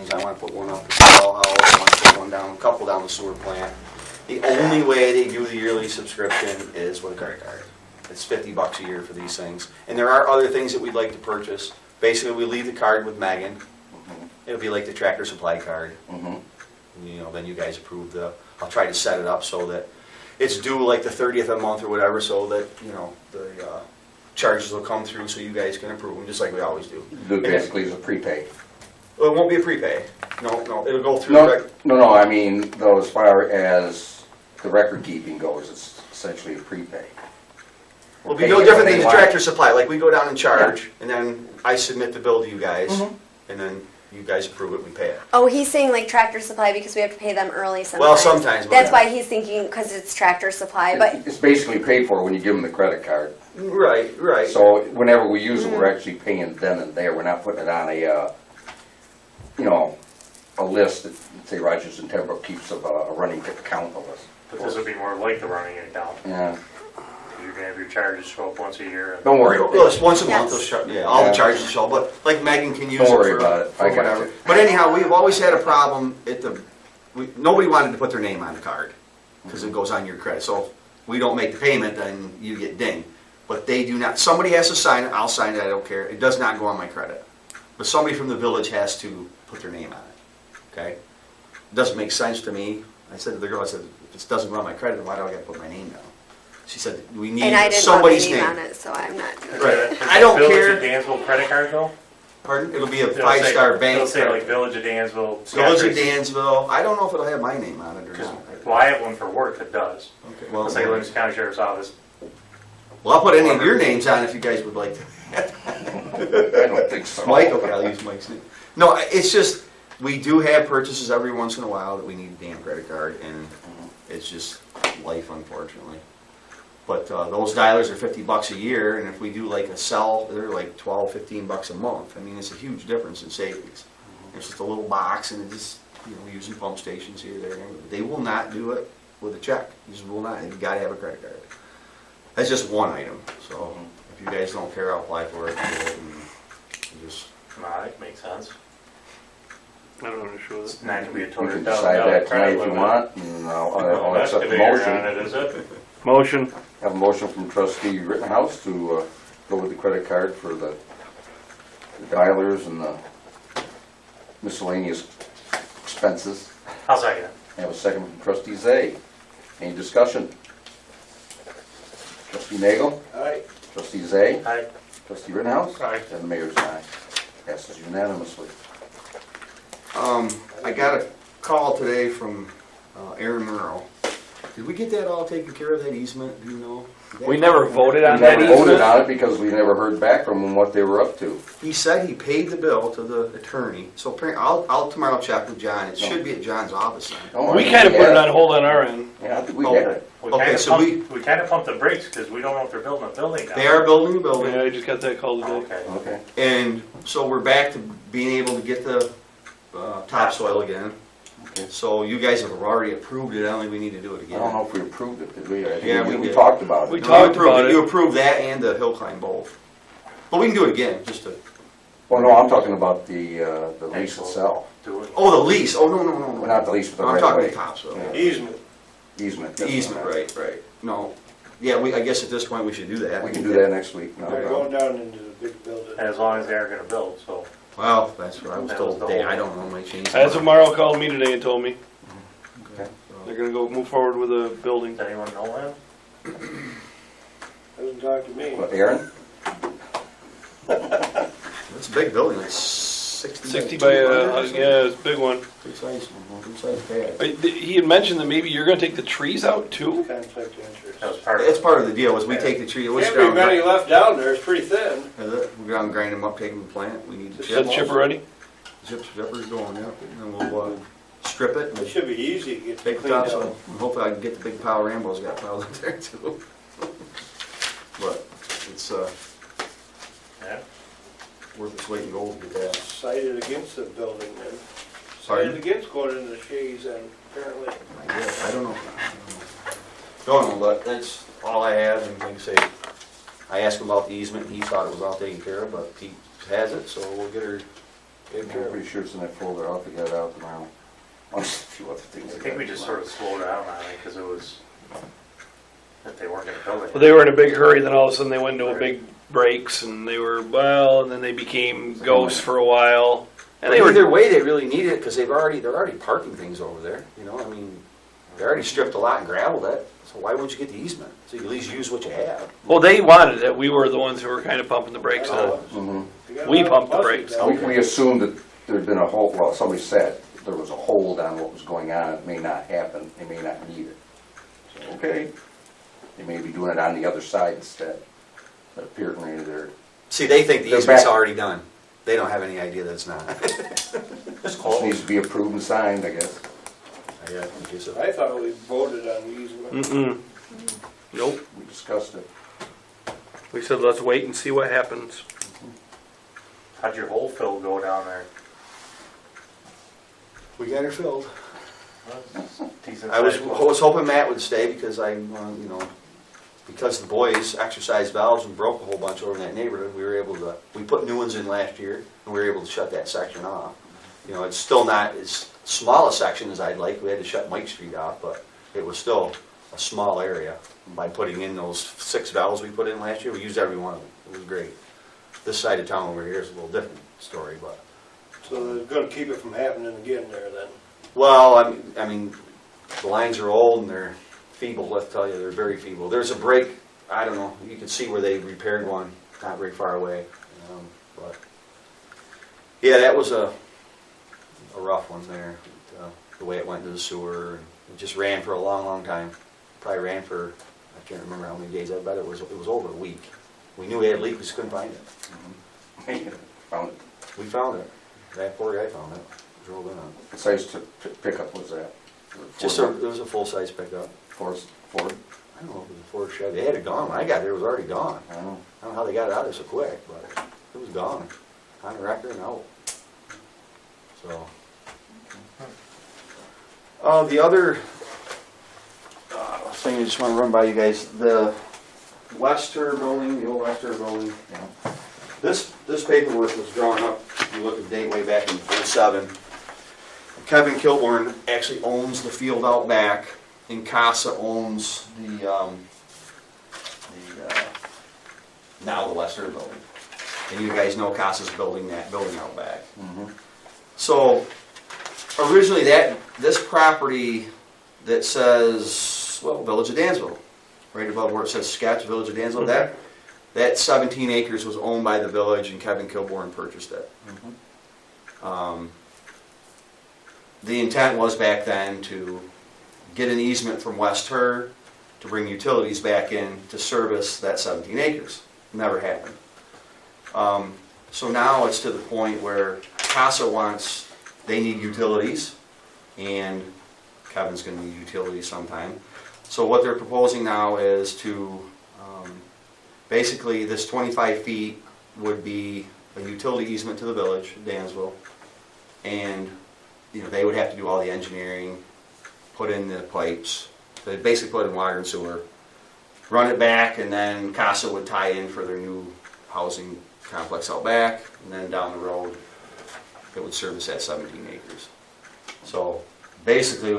buildings. I want to put one up at the Bell House, I want to put one down, a couple down the sewer plant. The only way they do the yearly subscription is with a credit card. It's $50 a year for these things. And there are other things that we'd like to purchase. Basically, we leave the card with Megan. It'll be like the Tractor Supply card. You know, then you guys approve I'll try to set it up so that it's due like the 30th of the month or whatever, so that, you know, the charges will come through so you guys can approve them, just like we always do. Basically, it's a prepay. Well, it won't be a prepay. No, it'll go through. No, I mean, though, as far as the record keeping goes, it's essentially a prepay. It'll be no different than the Tractor Supply. Like, we go down and charge, and then I submit the bill to you guys, and then you guys approve it, we pay it. Oh, he's saying like Tractor Supply because we have to pay them early sometimes. Well, sometimes. That's why he's thinking because it's Tractor Supply, but It's basically paid for when you give them the credit card. Right. So whenever we use it, we're actually paying then and there. We're not putting it on a, you know, a list that, say, Rogers and Tenbrook keeps of a running account of us. But this would be more like the running account. Yeah. You're gonna have your charges show up once a year. And Don't worry. Well, it's once a month, Yes. all the charges show, but like Megan can use it Don't worry for about it. I got whatever. you. But anyhow, we've always had a problem nobody wanted to put their name on the card, because it goes on your credit. So if we don't make the payment, then you get dinged. But they do not, somebody has to sign it, I'll sign it, I don't care. It does not go on my credit. But somebody from the village has to put their name on it, okay? It doesn't make sense to me. I said to the girl, I said, if it doesn't go on my credit, why do I gotta put my name down? She said, we need and I didn't somebody's put my name. name on it, so I'm not. Right. Is I don't Village care. of Dansville credit card though? Pardon? It'll be a It'll say- five-star bank. It'll say card. like Village of Dansville. Village of Scottrade. Dansville. I don't know if it'll have my name on it or 'Cause- not. Well, I have one for work that does. Okay, well, It's like Livingston County Sheriff's Office. well, I'll put any of your names on if you guys would like to. I don't think so. Mike, okay, I'll use Mike's name. No, it's just, we do have purchases every once in a while that we need a damn credit card, and it's just life, unfortunately. But those dialers are $50 a year, and if we do like a cell, they're like $12, $15 a month. I mean, it's a huge difference in savings. It's just a little box, and it just, you know, using pump stations here, there, and everywhere. They will not do it with a check. You just will not. You've got to have a credit card. That's just one item. So if you guys don't care, I'll apply for it. And do it, and just Alright, makes sense. I don't know sure It's not gonna be a We $200,000 can decide that tonight credit if you limit. want, and I'll No accept the excavator on motion. it, is it? Motion. Have a motion from trustee Rittenhouse to go with the credit card for the dialers and the miscellaneous expenses. I'll second it. I have a second from trustee Zay. Any discussion? Trustee Nagel? Aye. Trustee Zay? Aye. Trustee Rittenhouse? Aye. And the mayor's aye. Passes unanimously. I got a call today from Aaron Murrow. Did we get that all taken care of, that easement, do you know? We never voted We on that never voted easement. on it because we never heard back from them what they were up to. He said he paid the bill to the attorney, so I'll tomorrow check with John. It should be at John's office then. Oh, I We think kind of put had it on hold on our end. Yeah, I think we Oh. had it. We Okay, kinda so pumped- we kinda pumped the brakes because we don't know if they're building a building now. They are building a building, Yeah, I just got that call today. Okay. Okay. and so we're back to being able to get the topsoil again. Okay. So you guys have already approved it, I don't think we need to do it I again. don't know if we approved it, did we? I think Yeah, we did. talked about We it. No, talked you approved about it. You approved that and the hill climb both. But we can do it again, just to, Well, no, I'm talking about the lease Actual- itself. Do it. oh, the lease, oh, no, Well, not the lease, but the I'm right talking of the way. topsoil. Yeah. Easement. Easement. The that's easement, what I meant. right. No, yeah, I guess at this point we should do that. We can do that next week. No, There you no. go. Going down into the big building. As long as they are gonna build, so. Well, that's what I was That told was the today, whole- I don't know, might change. That's what Mario called me today and told me. Okay. They're gonna go move forward with a building. Does anyone know that? Doesn't talk to me. What, Aaron? It's a big building, it's 60 60 by by, 200 or something. yeah, it's a big one. Good size pad. He had mentioned that maybe you're gonna take the trees out too? Conflict of interest. That was part of That's it. part of the deal, is we take the tree, we'll Can't just be many left down there, it's pretty thin. we go down and grind them up, take them to the plant, we need the Is that chip. chipper ready? Chipper's going, yeah, and then we'll strip it It and should be easy to get take the cleaned up. topsoil. And hopefully I can get the big pile of Rambo's got piled up there too. But it's Yeah. worth its weight in gold to get that. Cited against the building then. Pardon? Cited against going into the shades and apparently. I guess, I don't know. Don't know, but that's all I have, and like I say, I asked him about the easement, and he thought it was all taken care of, but Pete has it, so we'll get her Take I'm care of pretty it. sure it's in that folder, I'll figure that out tomorrow. I'll just a few other things. I think we just sort of slowed down on it because it was, that they weren't gonna build it. Well, they were in a big hurry, then all of a sudden they went into a big breaks and they were, well, and then they became ghosts for a while. And they were, Either way, they really need it, because they're already parking things over there, you know, I mean, they already stripped a lot and gravelled it, so why wouldn't you get the easement? So you at least use what you have. well, they wanted it. We were the ones who were kind of pumping the brakes on it. Mhm. You got a We lot of pumped the buses brakes. down We, there. we assumed that there'd been a hold, well, somebody said there was a hold on what was going on, it may not happen, they may not need it. So, okay, they may be doing it on the other side instead, but apparently they're, See, they think the They're easement's back. already done. They don't have any idea that it's not. just needs to be approved and signed, I guess. Yeah, I think so. I thought we voted on the easement. Mm-mm. Nope. We discussed it. We said, let's wait and see what happens. How'd your hole fill go down there? We got her filled. Decent I was sized hole. hoping Matt would stay, because I, you know, because the boys exercised valves and broke a whole bunch over in that neighborhood, we were able to, we put new ones in last year, and we were able to shut that section off. You know, it's still not as small a section as I'd like, we had to shut Mike Street off, but it was still a small area. By putting in those 6 valves we put in last year, we used every one of them, it was great. This side of town over here is a little different story, but, So they're gonna keep it from happening again there then. well, I mean, the lines are old and they're feeble, let's tell you, they're very feeble. There's a break, I don't know, you can see where they repaired one, not very far away, but, yeah, that was a rough one there, the way it went to the sewer, and it just ran for a long, long time. Probably ran for, I can't remember how many days, I bet it was over a week. We knew we had a leak, we just couldn't find it. Found it. We found it, that poor guy found it, drove in on it. What size pickup was that? It was a full-size pickup. Ford? I don't know if it was a Ford Chevy. They had it gone. When I got there, it was already gone. I don't know. I don't know how they got it out there so quick, but it was gone. On the record and out. So. The other thing I just want to run by you guys, the Wester building, the old Wester building. Yeah. This paperwork was drawn up, if you look at the date way back in '07. Kevin Kilborn actually owns the field out back, and CASA owns now the Wester building. And you guys know CASA's building that building out back. Mhm. So originally this property that says, well, Village of Dansville, right above where it says Sketch, Village of Dansville, that 17 acres was owned by the village and Kevin Kilborn purchased it. The intent was back then to get an easement from West Her to bring utilities back in to service that 17 acres. Never happened. So now it's to the point where CASA wants, they need utilities, and Kevin's gonna need utilities sometime. So what they're proposing now is to, basically this 25 feet would be a utility easement to the village, Dansville, and you know, they would have to do all the engineering, put in the pipes, they basically put in water and sewer, run it back, and then CASA would tie in for their new housing complex out back, and then down the road, it would service that 17 acres. So basically,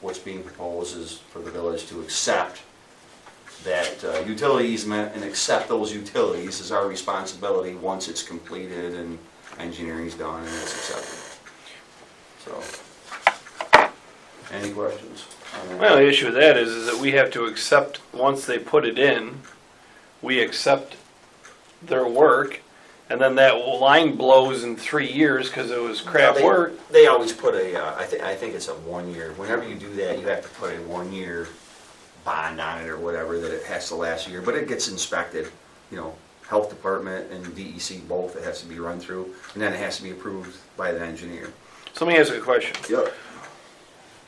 what's being proposed is for the village to accept that utility easement and accept those utilities as our responsibility once it's completed and engineering's done and it's accepted. So, any questions on that? Well, the issue with that is that we have to accept, once they put it in, we accept their work, and then that line blows in 3 years because it was crap They- work. They always put I think it's a 1 year. Whenever you do that, you have to put a 1 year bond on it or whatever, that it has to last a year. But it gets inspected, you know, health department and DEC both, it has to be run through, and then it has to be approved by the engineer. So let me ask you a question. Yep.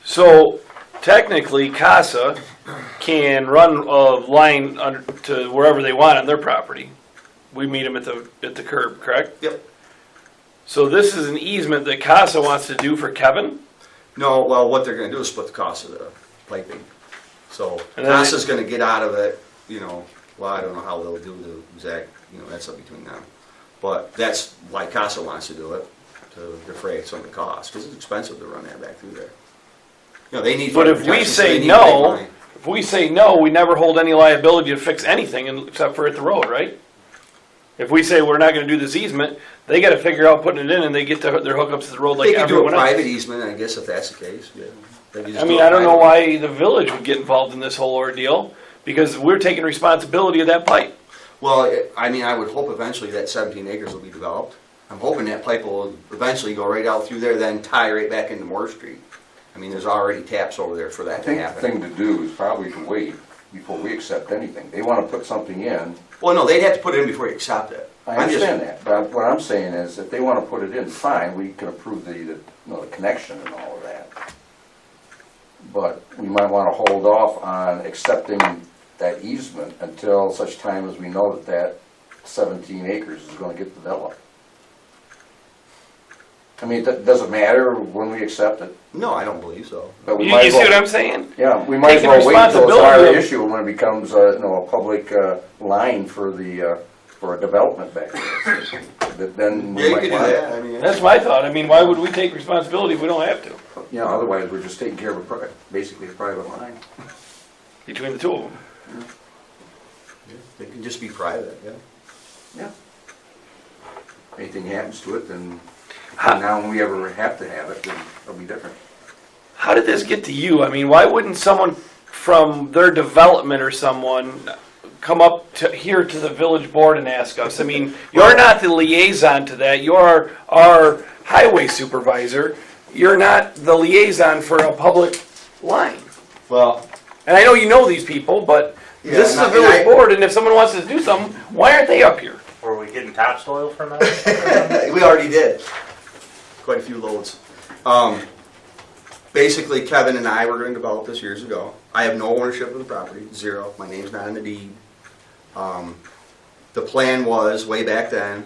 So technically, CASA can run a line under, to wherever they want on their property. We meet them at the curb, correct? Yep. So this is an easement that CASA wants to do for Kevin? No, well, what they're gonna do is split the cost of the piping. So And then CASA's gonna get out of it, you know, well, I don't know how they'll do the exact, you know, that's up between them. But that's why CASA wants to do it. to defray some of the costs, because it's expensive to run that back through there. You know, they need. But fire if we protection, so they say need to make no, money. if we say no, we never hold any liability to fix anything except for at the road, right? If we say we're not gonna do this easement, they gotta figure out putting it in and they get their hookups to the road like They could do a everyone else. private easement, I guess, if that's the case, yeah. They could just I do mean, a I don't know private. why the village would get involved in this whole ordeal, because we're taking responsibility of that pipe. Well, I mean, I would hope eventually that 17 acres will be developed. I'm hoping that pipe will eventually go right out through there, then tie right back into Moore Street. I mean, there's already taps over there for I that to think the happen. thing to do is probably to wait before we accept anything. They wanna put something in, Well, no, they'd have to put it in before you accept it. I I'm just- understand that, but what I'm saying is, if they wanna put it in, fine, we can approve the connection and all of that. But we might wanna hold off on accepting that easement until such time as we know that that 17 acres is gonna get developed. I mean, it doesn't matter when we accept it, No, I don't believe so. but we You, might you as see what well, I'm saying? yeah, we might as Taking well wait until it's responsibility our of- issue when it becomes, a public, line for the, for a development back there. That then we Yeah, you might could do want- that, I mean. That's my thought. I mean, why would we take responsibility if we don't have to, Yeah, otherwise we're just taking care of basically a private line. between the two of them? They can just be private, yeah. Yeah. Anything happens to it, then How- now when we ever have to have it, then it'll be different. How did this get to you? I mean, why wouldn't someone from their development or someone come up to here to the village board and ask us? I mean, you're not the liaison to that. You're our highway supervisor. You're not the liaison for a public line. Well, And I know you know these people, but Yeah, this is a and I- village board, and if someone wants to do something, why aren't they up here? Were we getting topsoil from them? we already did. Quite a few loads. Basically, Kevin and I were gonna develop this years ago. I have no ownership of the property, zero. My name's not on the deed. The plan was, way back then,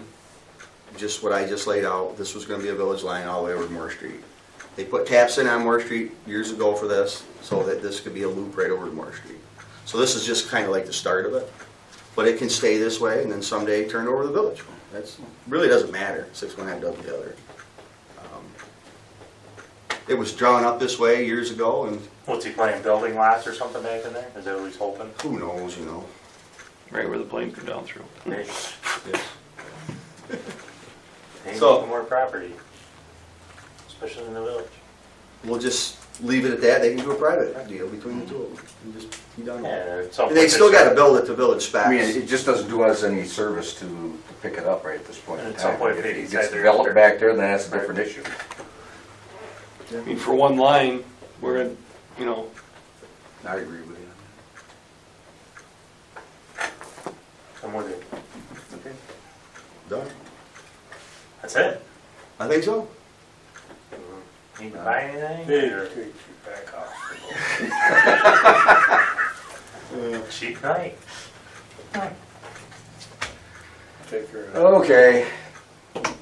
just what I just laid out, this was gonna be a village line all the way over to Moore Street. They put taps in on Moore Street years ago for this, so that this could be a loop right over to Moore Street. So this is just kinda like the start of it. But it can stay this way and then someday turn over to the village. That's, really doesn't matter, 6 one half dozen the other. It was drawn up this way years ago, and What's he playing, building lots or something back in there? Is that what he's hoping? who knows, you know. Right where the planes go down through. Hey, hey, So- making more property, especially in the village. We'll just leave it at that, they can do a private deal between the two of them, and just be done with it. Yeah, at some And they point still it's- gotta build it to village specs. I mean, it just doesn't do us any service to pick it up right at this point in And at some time. point If they it decide gets they're- developed back there, then that's a different issue. I mean, for one line, we're in, you know, I agree with you. I'm with you. Okay. Done. That's it? I think so. Need to buy anything? Hey, or take you back off. Cheap night? Take care of that. Okay.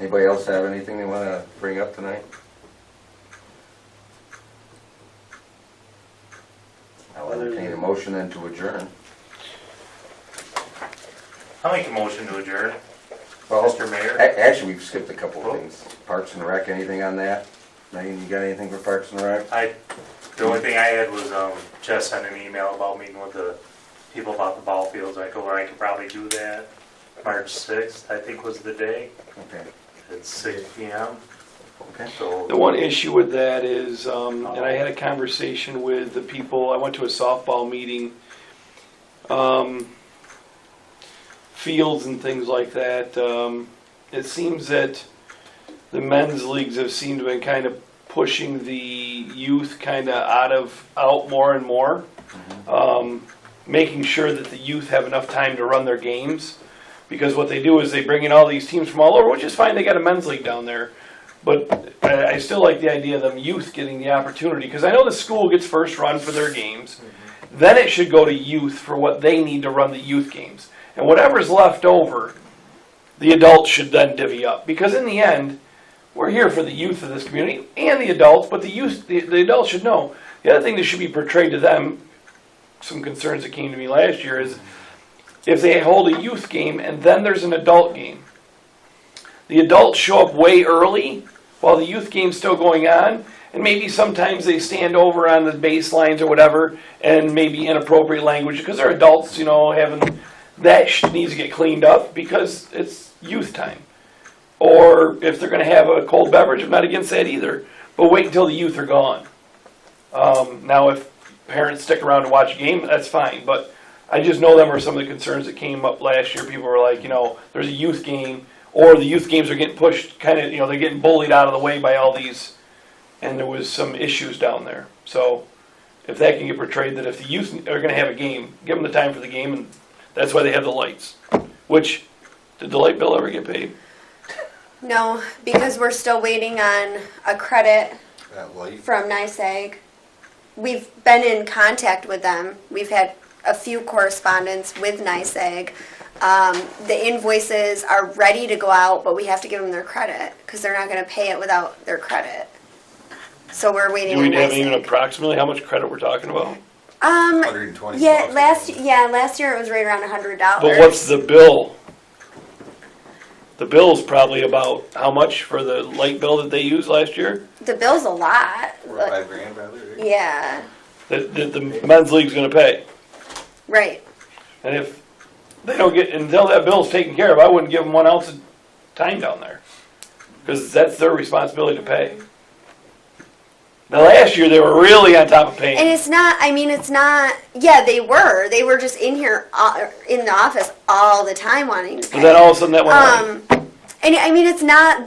Anybody else have anything they wanna bring up tonight? I'll entertain a motion then to adjourn. I'll make a motion to adjourn. Well, Mr. Mayor? Actually, we've skipped a couple of things. Parks and Rec, anything on that? Megan, you got anything for Parks and Rec? The only thing I had was, Jess sent an email about meeting with the people about the ball fields. I told her I could probably do that. March 6th, I think was the day, Okay. at 6 PM. Okay. So, the one issue with that is, and I had a conversation with the people, I went to a softball meeting, fields and things like that. It seems that the men's leagues have seemed to have been kind of pushing the youth kind of out more and more. Making sure that the youth have enough time to run their games. Because what they do is they bring in all these teams from all over, which is fine, they got a men's league down there. But I still like the idea of them youth getting the opportunity, because I know the school gets first run for their games. Then it should go to youth for what they need to run the youth games. And whatever's left over, the adults should then divvy up. Because in the end, we're here for the youth of this community and the adults, but the youth, the adults should know. The other thing that should be portrayed to them, some concerns that came to me last year, is if they hold a youth game and then there's an adult game, the adults show up way early while the youth game's still going on, and maybe sometimes they stand over on the baselines or whatever, and maybe inappropriate language, because they're adults, you know, having, that needs to get cleaned up, because it's youth time. Or if they're gonna have a cold beverage, I'm not against that either, but wait until the youth are gone. Now, if parents stick around to watch a game, that's fine, but I just know them are some of the concerns that came up last year. People were like, you know, there's a youth game, or the youth games are getting pushed, kind of, you know, they're getting bullied out of the way by all these, and there was some issues down there. So if that can get portrayed, that if the youth are gonna have a game, give them the time for the game, and that's why they have the lights. Which, did the light bill ever get paid? No, because we're still waiting on a credit That light. from NYSEG. We've been in contact with them. We've had a few correspondence with NYSEG. The invoices are ready to go out, but we have to give them their credit because they're not going to pay it without their credit. So we're waiting Do on we have even NYSEG. approximately how much credit we're talking about? 120 Yeah, bucks. last year it was right around $100. But what's the bill? The bill's probably about how much for the light bill that they used last year? The bill's a lot. but- $5,000 rather. Right? Yeah, That the men's league's gonna pay. right. And if they don't get, until that bill's taken care of, I wouldn't give them 1 ounce of time down there. Because that's their responsibility to pay. Now, last year, they were really on top of And paying. it's not, I mean, it's not, yeah, they were just in here, in the office all the time wanting to pay. But then all of a sudden, that went away. And I mean, it's not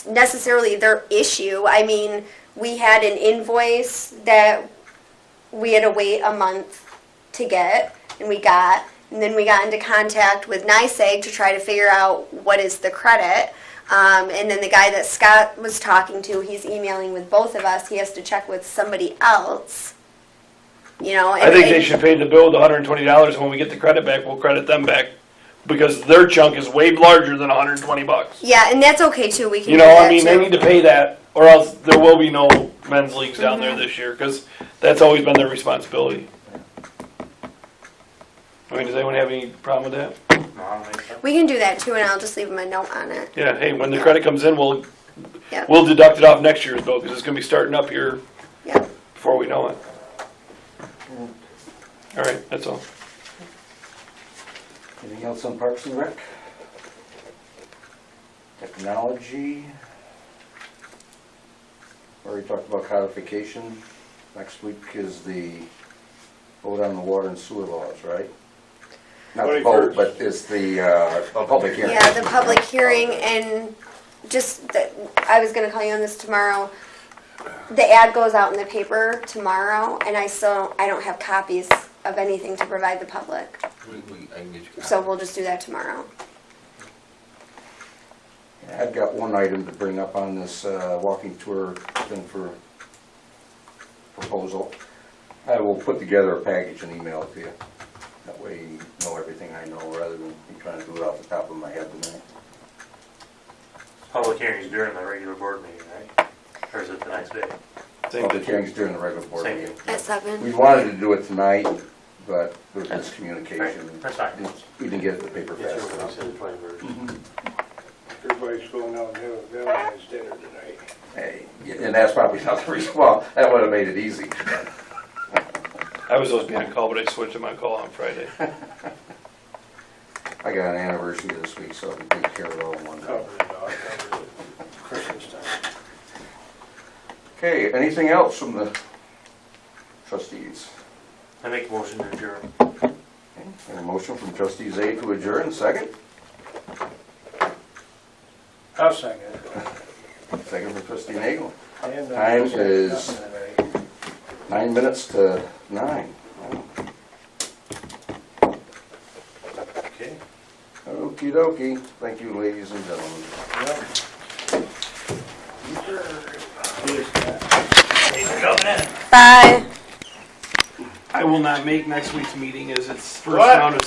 necessarily their issue. I mean, we had an invoice that we had to wait a month to get, and we got, and then we got into contact with NYSEG to try to figure out what is the credit. And then the guy that Scott was talking to, he's emailing with both of us. He has to check with somebody else. You know, I think they should pay the bill with $120, and when we get the credit back, we'll credit them back. Because their chunk is way larger than $120. Yeah, and that's okay too. We can. You do know, that I mean, they too. need to pay that, or else there will be no men's leagues down there this year, because that's always been their responsibility. I mean, does anyone have any problem with that? No, I don't think so. We can do that too, and I'll just leave him a note on it. Yeah, hey, when the credit comes in, we'll Yep. deduct it off next year's bill, because it's gonna be starting up here Yep. before we know it. All right, that's all. Anything else on Parks and Rec? Technology? Already talked about codification. Next week is the vote on the water and sewer laws, right? Not the vote, 21st. but it's the public hearing. Yeah, the public hearing and just, I was gonna call you on this tomorrow. The ad goes out in the paper tomorrow, and I don't have copies of anything to provide the public. I can get you. So we'll just do that tomorrow. I've got one item to bring up on this walking tour thing for proposal. I will put together a package and email it to you. That way you know everything I know, rather than me trying to do it off the top of my head tonight. Public hearings during the regular board meeting, right? Or is it the next day? Same Public thing. hearings during the regular board Same. meeting. At 7? We wanted to do it tonight, but there was Right, miscommunication. that's fine. We didn't get it in the paper It's fast your enough. voice, it's my version. Everybody's going out and having Valentine's dinner tonight. Hey, and that's probably not the reason, well, that would have made it easy. I was supposed to be on call, but I switched to my call on Friday. I got an anniversary this week, so I can take care of it all in one go. Cover it, dog, cover it. Christmas time. Okay, anything else from the trustees? I make a motion to adjourn. Okay, and a motion from trustee Zay to adjourn, second? I'll second it. Second from trustee Nagel. And, Time nothing is- tonight. 9 minutes to 9. Okay. Okey dokey. Thank you, ladies and gentlemen. Bye. I will not make next week's meeting as it's first What? round of